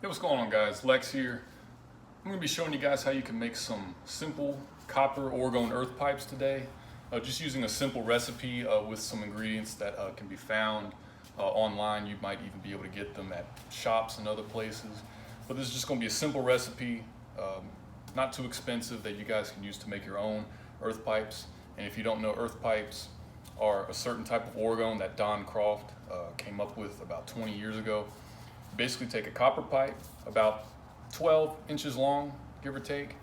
Hey, what's going on, guys? Lex here. I'm going to be showing you guys how you can make some simple copper orgone earth pipes today. Just using a simple recipe with some ingredients that can be found online. You might even be able to get them at shops and other places. But this is just going to be a simple recipe, not too expensive, that you guys can use to make your own earth pipes. And if you don't know, earth pipes are a certain type of orgone that Don Croft came up with about 20 years ago. Basically take a copper pipe about 12 inches long, give or take,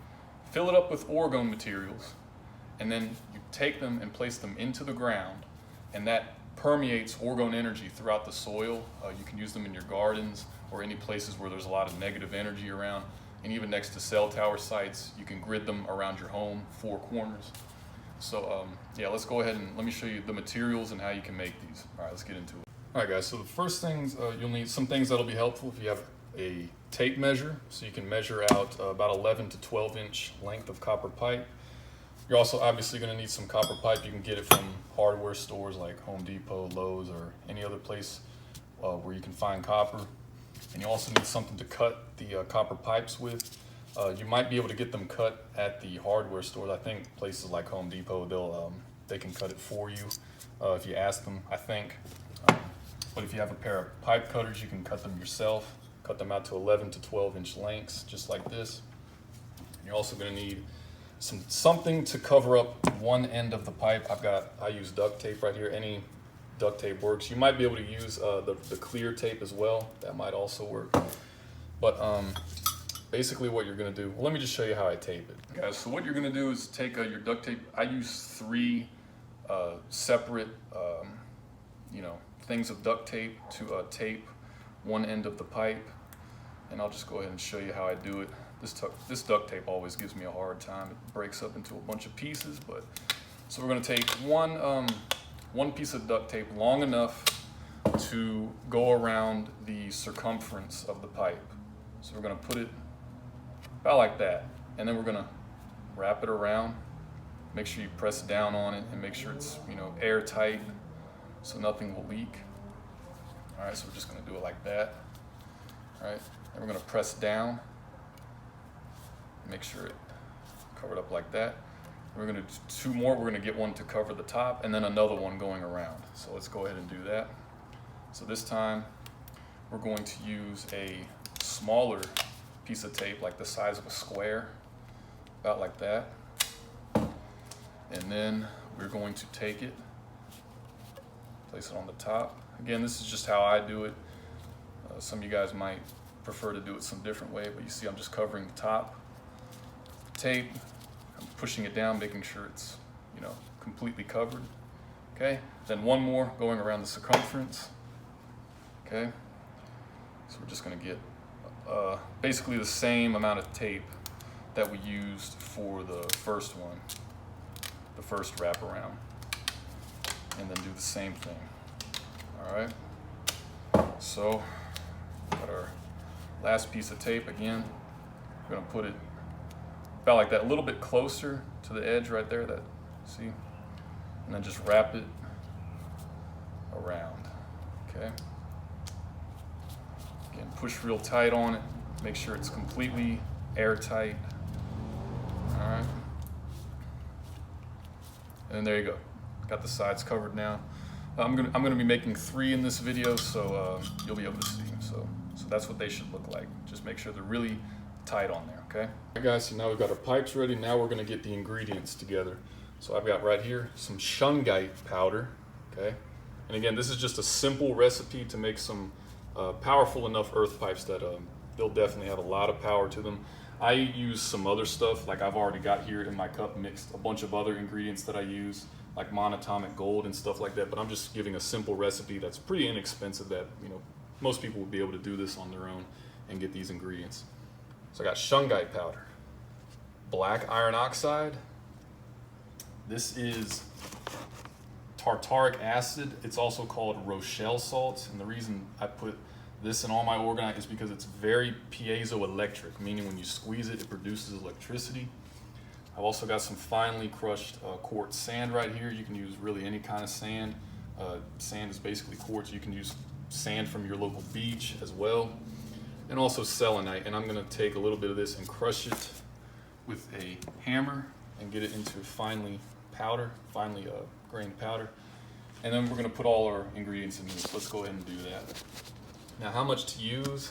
fill it up with orgone materials, and then you take them and place them into the ground, and that permeates orgone energy throughout the soil. You can use them in your gardens or any places where there's a lot of negative energy around, and even next to cell tower sites. You can grid them around your home, four corners. So yeah, let's go ahead and let me show you the materials and how you can make these. All right, let's get into it. All right, guys, so the first things, you'll need some things that'll be helpful if you have a tape measure, so you can measure out about 11 to 12 inch length of copper pipe. You're also obviously going to need some copper pipe. You can get it from hardware stores like Home Depot, Lowe's, or any other place where you can find copper. And you also need something to cut the copper pipes with. You might be able to get them cut at the hardware stores. I think places like Home Depot, they can cut it for you if you ask them, I think. But if you have a pair of pipe cutters, you can cut them yourself. Cut them out to 11 to 12 inch lengths, just like this. You're also going to need something to cover up one end of the pipe. I use duct tape right here. Any duct tape works. You might be able to use the clear tape as well. That might also work. But basically what you're going to do, well, let me just show you how I tape it. Guys, so what you're going to do is take your duct tape. I use three separate things of duct tape to tape one end of the pipe, and I'll just go ahead and show you how I do it. This duct tape always gives me a hard time. It breaks up into a bunch of pieces, but so we're going to take one piece of duct tape long enough to go around the circumference of the pipe. So we're going to put it about like that, and then we're going to wrap it around. Make sure you press down on it and make sure it's airtight, so nothing will leak. All right, so we're just going to do it like that. All right, and we're going to press down, make sure it covered up like that. We're going to do two more. We're going to get one to cover the top and then another one going around. So let's go ahead and do that. So this time we're going to use a smaller piece of tape, like the size of a square, about like that. And then we're going to take it, place it on the top. Again, this is just how I do it. Some of you guys might prefer to do it some different way, but you see I'm just covering the top. Tape, I'm pushing it down, making sure it's completely covered. Okay, then one more going around the circumference. Okay, so we're just going to get basically the same amount of tape that we used for the first one, the first wraparound, and then do the same thing. All right, so got our last piece of tape. Again, we're going to put it about like that, a little bit closer to the edge right there, that, see, and then just wrap it around. Okay, again, push real tight on it, make sure it's completely airtight. All right, and there you go, got the sides covered now. I'm gonna be making 3 in this video, so you'll be able to see. So that's what they should look like. Just make sure they're really tight on there, okay? All right, guys, so now we've got our pipes ready. Now we're gonna get the ingredients together. So I've got right here some Shungite powder, okay? And again, this is just a simple recipe to make some powerful enough earth pipes that they'll definitely have a lot of power to them. I use some other stuff, like I've already got here in my cup mixed a bunch of other ingredients that I use, like monatomic gold and stuff like that, but I'm just giving a simple recipe that's pretty inexpensive that most people would be able to do this on their own and get these ingredients. So I got Shungite powder, black iron oxide, this is tartaric acid, it's also called Rochelle salt, and the reason I put this in all my orgonite is because it's very piezoelectric, meaning when you squeeze it, it produces electricity. I've also got some finely crushed quartz sand right here. You can use really any kind of sand. Sand is basically quartz. You can use sand from your local beach as well. and also selenite. And I'm gonna take a little bit of this and crush it with a hammer and get it into finely grained powder. And then we're gonna put all our ingredients in this. Let's go ahead and do that. Now, how much to use?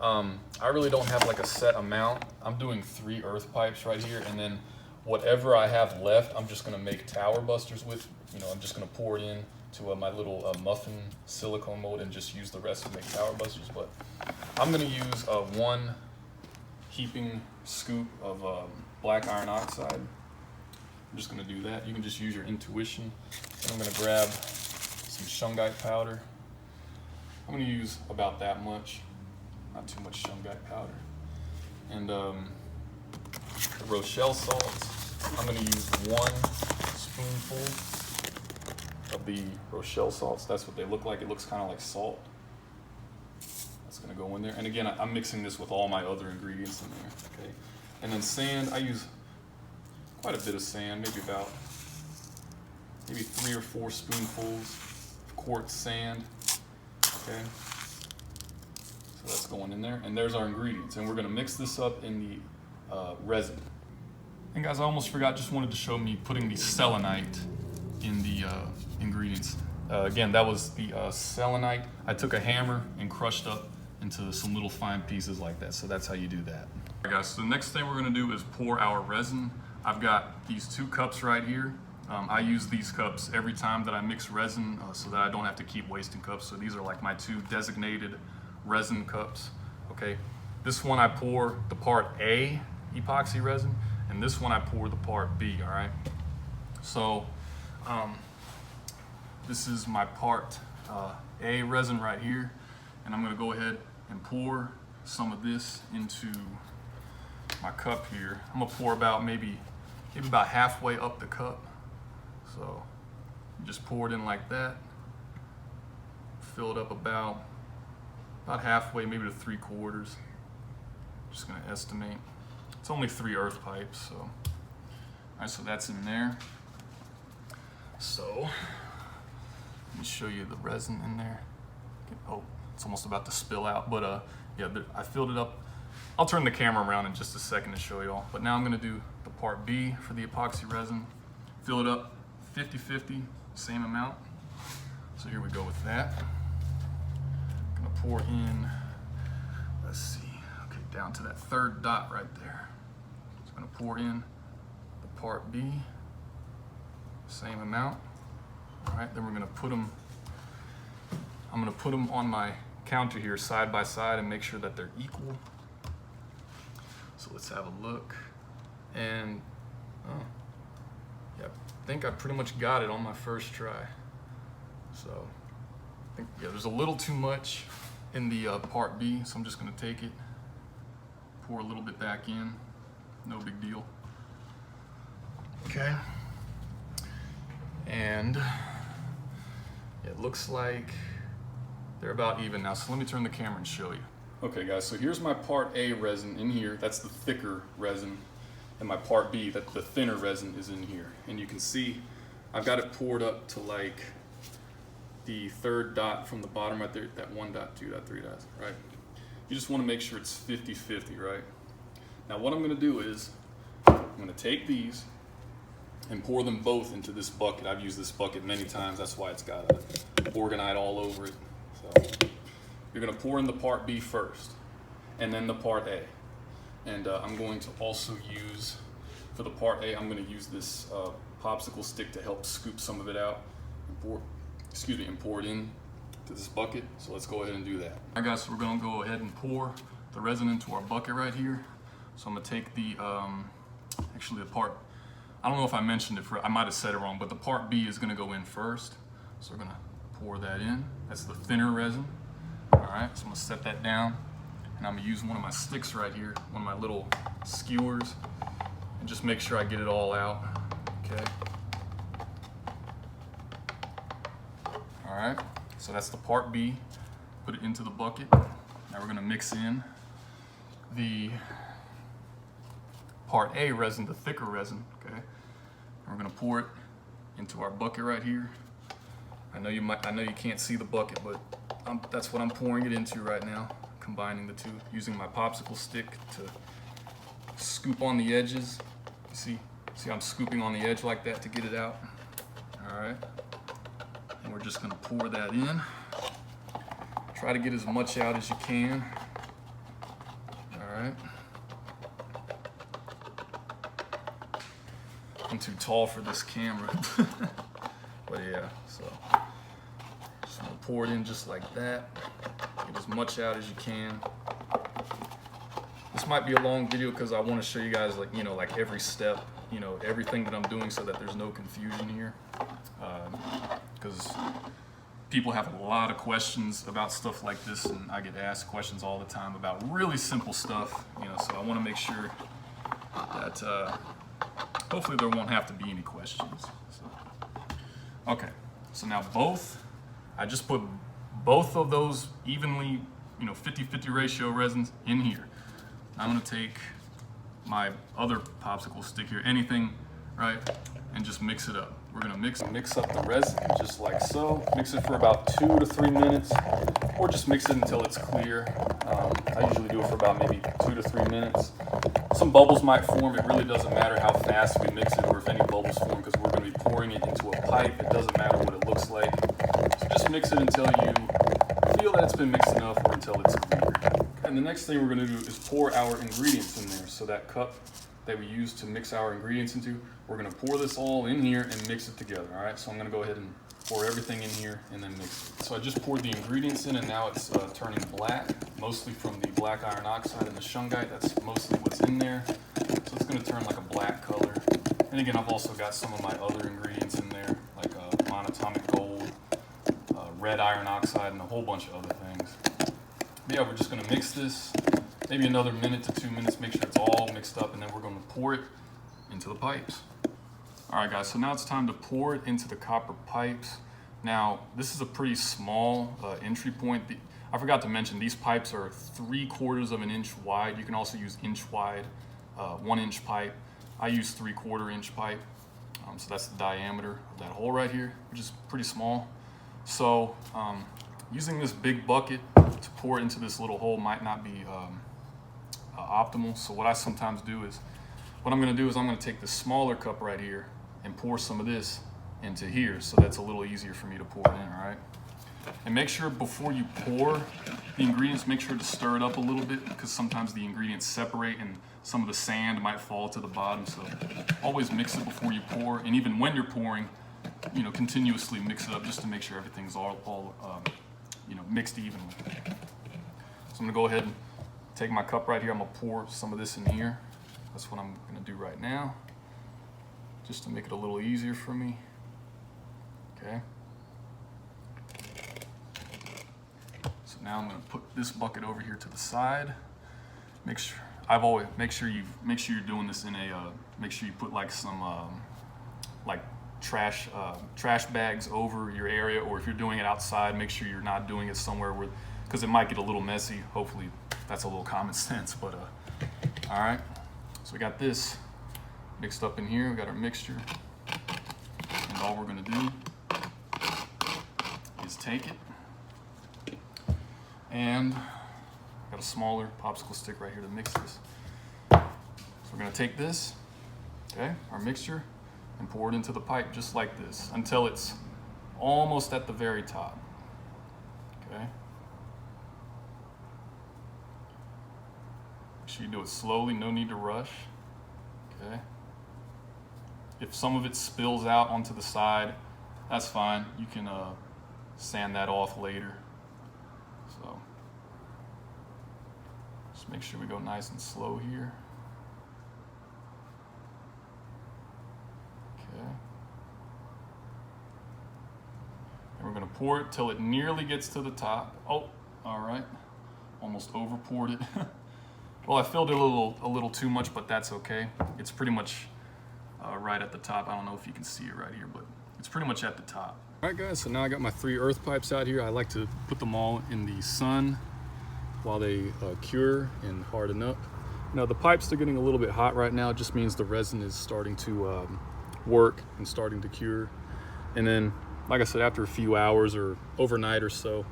I really don't have like a set amount. I'm doing 3 earth pipes right here, and then whatever I have left, I'm just gonna make Towerbusters with. You know, I'm just gonna pour it in to my little muffin silicone mold and just use the rest to make Towerbusters. But I'm gonna use 1 heaping scoop of black iron oxide. I'm just gonna do that. You can just use your intuition. And I'm gonna grab some Shungite powder. I'm gonna use about that much, not too much Shungite powder. And the Rochelle salts, I'm gonna use 1 spoonful of the Rochelle salts. That's what they look like. It looks kind of like salt. That's gonna go in there. And again, I'm mixing this with all my other ingredients in there, okay? And then sand, I use quite a bit of sand, maybe 3 or 4 spoonfuls of quartz sand, okay? So that's going in there, and there's our ingredients. And we're gonna mix this up in the resin. And guys, I almost forgot, just wanted to show me putting the selenite in the ingredients. Again, that was the selenite. I took a hammer and crushed up into some little fine pieces like that. So that's how you do that. All right, guys, so the next thing we're gonna do is pour our resin. I've got these 2 cups right here. I use these cups every time that I mix resin so that I don't have to keep wasting cups. So these are like my 2 designated resin cups, okay? This one I pour the part A epoxy resin, and this one I pour the part B, all right? So this is my part A resin right here, and I'm gonna go ahead and pour some of this into my cup here. I'm gonna pour about maybe about halfway up the cup. So just pour it in like that. Fill it up about halfway, maybe to 3/4. Just gonna estimate. It's only 3 earth pipes, so. All right, so that's in there. So let me show you the resin in there. Oh, it's almost about to spill out, but yeah, I filled it up. I'll turn the camera around in just a second to show y'all. But now I'm gonna do the part B for the epoxy resin. Fill it up 50-50, same amount. So here we go with that. I'm gonna pour in, let's see, okay, down to that 3rd dot right there. Just gonna pour in the part B, same amount. All right, then we're gonna put them, I'm gonna put them on my counter here side by side and make sure that they're equal. So let's have a look. And yeah, I think I pretty much got it on my first try. So I think, yeah, there's a little too much in the part B, so I'm just gonna take it, pour a little bit back in, no big deal. Okay. And it looks like they're about even now. So let me turn the camera and show you. Okay guys, so here's my part A resin in here. That's the thicker resin. And my part B, the thinner resin, is in here. And you can see I've got it poured up to like the 3rd dot from the bottom right there, that 1 dot, 2 dot, 3 dots, right? You just want to make sure it's 50-50, right? Now what I'm going to do is I'm going to take these and pour them both into this bucket. I've used this bucket many times. That's why it's got orgonite all over it. So you're going to pour in the part B first, and then the part A. And I'm going to also use, for the part A, I'm going to use this popsicle stick to help scoop some of it out and pour it in to this bucket. So let's go ahead and do that. All right guys, so we're going to go ahead and pour the resin into our bucket right here. So I'm going to take the, actually the part, I don't know if I mentioned it, I might have said it wrong, but the part B is going to go in first. So we're going to pour that in. That's the thinner resin. All right, so I'm going to set that down. And I'm gonna use one of my sticks right here, one of my little skewers, and just make sure I get it all out, okay? All right, so that's the part B. Put it into the bucket. Now we're gonna mix in the part A resin, the thicker resin, okay? And we're gonna pour it into our bucket right here. I know you can't see the bucket, but that's what I'm pouring it into right now. combining the two, using my popsicle stick to scoop on the edges. See I'm scooping on the edge like that to get it out. All right, and we're just gonna pour that in. Try to get as much out as you can. All right. I'm too tall for this camera. But yeah, so just gonna pour it in just like that. Get as much out as you can. This might be a long video because I want to show you guys, like, you know, like every step, you know, everything that I'm doing so that there's no confusion here. Because people have a lot of questions about stuff like this, and I get asked questions all the time about really simple stuff, you know, so I want to make sure that hopefully there won't have to be any questions. So, okay, so now I just put both of those evenly, you know, 50-50 ratio resins in here. I'm gonna take my other popsicle stick here, anything, right, and just mix it up. We're gonna mix up the resin just like so. Mix it for about 2 to 3 minutes, or just mix it until it's clear. I usually do it for about maybe 2 to 3 minutes. Some bubbles might form. It really doesn't matter how fast we mix it or if any bubbles form, because we're gonna be pouring it into a pipe. It doesn't matter what it looks like. So just mix it until you feel that it's been mixed enough or until it's clear. And the next thing we're gonna do is pour our ingredients in there. So that cup that we use to mix our ingredients into, we're gonna pour this all in here and mix it together, all right? So I'm gonna go ahead and pour everything in here and then mix it. So I just poured the ingredients in, and now it's turning black, mostly from the black iron oxide and the Shungite. That's mostly what's in there. So it's gonna turn like a black color. And again, I've also got some of my other ingredients in there, like monatomic gold, red iron oxide, and a whole bunch of other things. But yeah, we're just gonna mix this, maybe another 1 to 2 minutes, make sure it's all mixed up, and then we're gonna pour it into the pipes. All right, guys, so now it's time to pour it into the copper pipes. Now, this is a pretty small entry point. I forgot to mention, these pipes are 3/4 of an inch wide. You can also use inch wide, 1 inch pipe. I use 3/4 inch pipe. So that's the diameter of that hole right here, which is pretty small. So using this big bucket to pour into this little hole might not be optimal. So what I sometimes do is, I'm gonna take this smaller cup right here and pour some of this into here, so that's a little easier for me to pour it in, all right? And make sure before you pour the ingredients, make sure to stir it up a little bit, because sometimes the ingredients separate and some of the sand might fall to the bottom. So always mix it before you pour, and even when you're pouring, you know, continuously mix it up just to make sure everything's all you know, mixed evenly. So I'm gonna go ahead and take my cup right here. I'm gonna pour some of this in here. That's what I'm gonna do right now, just to make it a little easier for me. Okay. So now I'm gonna put this bucket over here to the side. Make sure you're doing this in a make sure you put like some like trash bags over your area, or if you're doing it outside, make sure you're not doing it somewhere where, because it might get a little messy. Hopefully that's a little common sense, but all right. So we got this mixed up in here. We got our mixture, and all we're gonna do is take it, and I got a smaller popsicle stick right here to mix this. So we're gonna take this, okay, our mixture, and pour it into the pipe just like this until it's almost at the very top, okay? Make sure you do it slowly, no need to rush, okay? If some of it spills out onto the side, that's fine. You can sand that off later. So just make sure we go nice and slow here. Okay. And we're gonna pour it till it nearly gets to the top. Oh, all right. Almost over poured it. Well, I filled it a little too much, but that's okay. It's pretty much right at the top. I don't know if you can see it right here, but it's pretty much at the top. All right, guys, so now I got my 3 earth pipes out here. I like to put them all in the sun while they cure and harden up. Now, the pipes are getting a little bit hot right now. It just means the resin is starting to work and starting to cure. And then, like I said, after a few hours or overnight or so,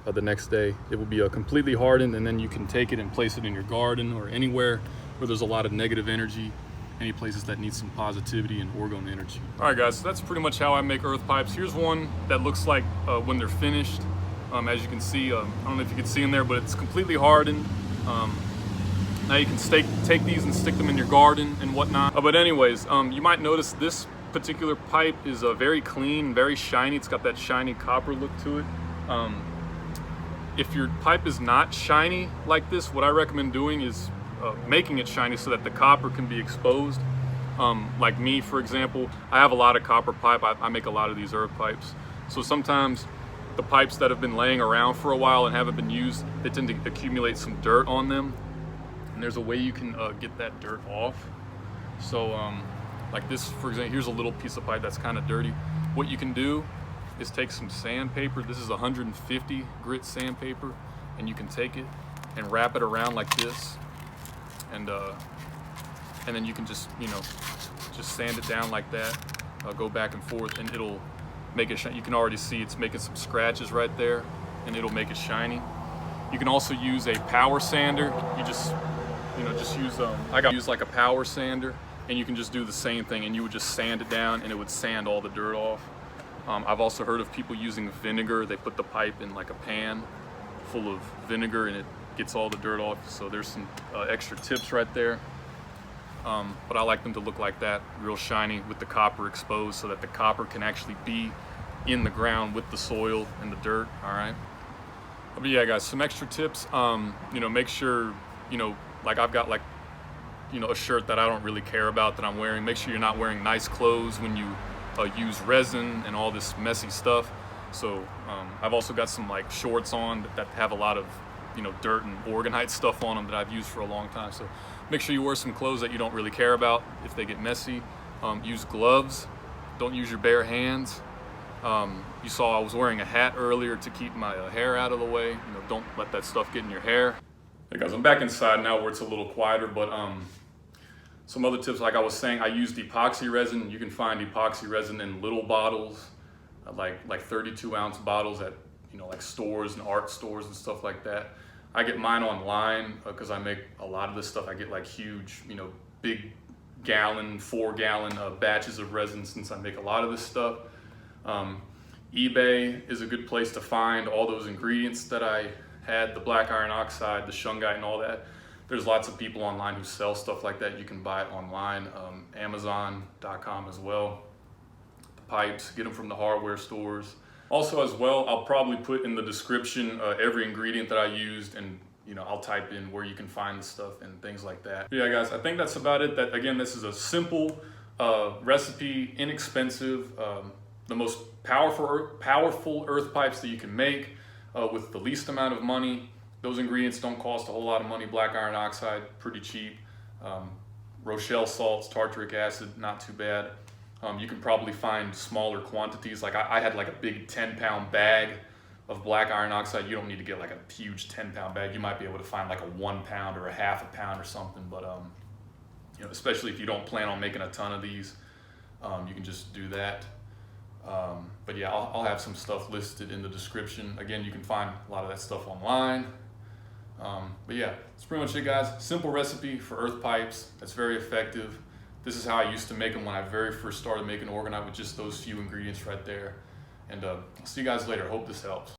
the next day. It will be completely hardened, and then you can take it and place it in your garden or anywhere where there's a lot of negative energy, any places that need some positivity and orgone energy. All right guys, so that's pretty much how I make earth pipes. Here's one that looks like when they're finished. As you can see, I don't know if you can see in there, but it's completely hardened. Now you can take these and stick them in your garden and whatnot. But anyways, you might notice this particular pipe is very clean, very shiny. It's got that shiny copper look to it. If your pipe is not shiny like this, what I recommend doing is making it shiny so that the copper can be exposed. Like me, for example, I have a lot of copper pipe. I make a lot of these earth pipes. So sometimes the pipes that have been laying around for a while and haven't been used, they tend to accumulate some dirt on them. And there's a way you can get that dirt off. So like this, for example, here's a little piece of pipe that's kind of dirty. What you can do is take some sandpaper. This is 150 grit sandpaper, and you can take it and wrap it around like this, and then you can just sand it down like that, go back and forth, and it'll make it shiny. You can already see it's making some scratches right there, and it'll make it shiny. You can also use a power sander. You just use I use like a power sander, and you can just do the same thing, and you would just sand it down, and it would sand all the dirt off. I've also heard of people using vinegar. They put the pipe in like a pan full of vinegar, and it gets all the dirt off. So there's some extra tips right there. But I like them to look like that, real shiny with the copper exposed, so that the copper can actually be in the ground with the soil and the dirt. All right. But yeah, guys, some extra tips. Make sure, like I've got like, a shirt that I don't really care about that I'm wearing. Make sure you're not wearing nice clothes when you use resin and all this messy stuff. So I've also got some like shorts on that have a lot of dirt and orgonite stuff on them that I've used for a long time. So make sure you wear some clothes that you don't really care about if they get messy. Use gloves. Don't use your bare hands. You saw I was wearing a hat earlier to keep my hair out of the way. Don't let that stuff get in your hair. Hey guys, I'm back inside now where it's a little quieter, but some other tips, like I was saying, I used epoxy resin. You can find epoxy resin in little bottles, like 32 ounce bottles at like stores and art stores and stuff like that. I get mine online because I make a lot of this stuff. I get like huge, big gallon, 4 gallon batches of resin, since I make a lot of this stuff. eBay is a good place to find all those ingredients that I had, the black iron oxide, the Shungite, and all that. There's lots of people online who sell stuff like that. You can buy it online, Amazon.com as well. The pipes, get them from the hardware stores. Also as well, I'll probably put in the description every ingredient that I used, and I'll type in where you can find the stuff and things like that. But yeah guys, I think that's about it. That again, this is a simple recipe, inexpensive, the most powerful earth pipes that you can make with the least amount of money. Those ingredients don't cost a whole lot of money. Black iron oxide, pretty cheap. Rochelle salts, tartaric acid, not too bad. You can probably find smaller quantities. Like I had like a big 10-pound bag of black iron oxide. You don't need to get like a huge 10-pound bag. You might be able to find like a 1 pound or a half a pound or something. But especially if you don't plan on making a ton of these, you can just do that. But yeah, I'll have some stuff listed in the description. Again, you can find a lot of that stuff online. But yeah, that's pretty much it, guys. Simple recipe for earth pipes. That's very effective. This is how I used to make them when I very first started making orgonite, with just those few ingredients right there. And I'll see you guys later. Hope this helps.